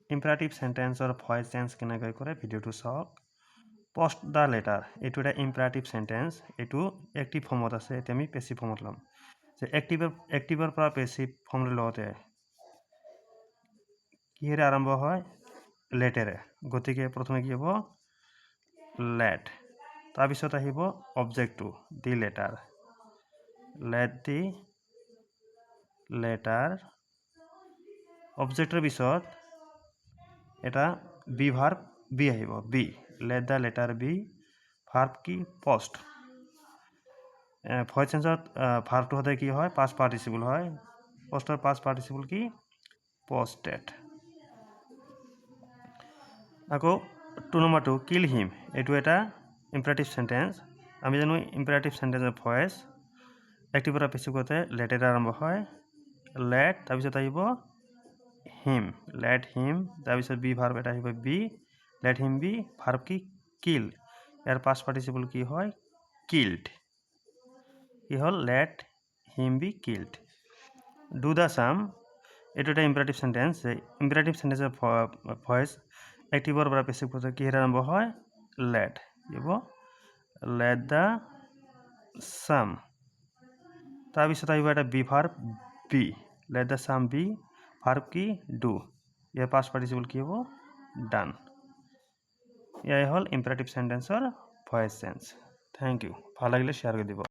Imperative চেণ্টেন্সৰ voice change কেনেকৈ কৰে ভিডিঅ'টো চাওক। পোষ্ট দ্য লেটাৰ এইটো এটা ইম্পাৰেটিভ চেণ্টেন্স, এইটো এক্টিভ ফৰ্মত আছে, এতিয়া আমি পেছিভ ফৰ্মত ল'ম। যে এক্টিভৰ পৰা পেছিভ ফৰ্মলৈ লওঁতে কিহেৰে আৰম্ভ হয়? লেটেৰে। গতিকে প্ৰথমে কি হ'ব? লেট। তাৰপিছত আহিব অবজেক্টটো the letter. Let the letter. অবজেক্টৰ পিছত এটা বি ভাৰ্ব বি আহিব, be. Let the letter be. Verb কি? পোষ্ট। ভইচ চেঞ্জত ভাৰ্বটো সদায় কি হয়? পাষ্ট পাৰ্টিচিপল হয়। পোষ্টৰ পাষ্ট পাৰ্টিচিপল কি? পোষ্টেড। আকৌ 2 নম্বৰ 2 কিল হিম, এইটো এটা ইম্পাৰেটিভ চেণ্টেন্স। আমি জানো ইম্পাৰেটিভ চেণ্টেন্সৰ ভইচ এক্টিভৰ পৰা পেছিভ কৰোঁতে লেটেৰে আৰম্ভ হয়। লেট, তাৰপিছত আহিব হিম। লেট হিম, তাৰপিছত বি ভাৰ্ব এটা আহিব be. Let him be. Verb কি? কিল। ইয়াৰ পাষ্ট পাৰ্টিচিপল কি হয়? কিল্ড। কি হ'ল? Late him be killed. Do the চাম, এইটো এটা ইম্পাৰেটিভ চেণ্টেন্স। ইম্পাৰেটিভ চেণ্টেন্সৰ ভইচ এক্টিভৰ পৰা পেছিভ কৰোঁতে কিহেৰে আৰম্ভ হয়? লেট। কি হ'ব? লেট দ্য চাম। তাৰপিছত আহিব এটা be verb be. Let the sum be. Verb কি? ডু। ইয়াৰ পাষ্ট পাৰ্টিচিপল কি হ'ব? ডান। এয়াই হ'ল ইম্পাৰেটিভ চেণ্টেন্সৰ ভইচ চেঞ্জ। Thank you. ভাল লাগিলে শ্বেয়াৰ কৰি দিব।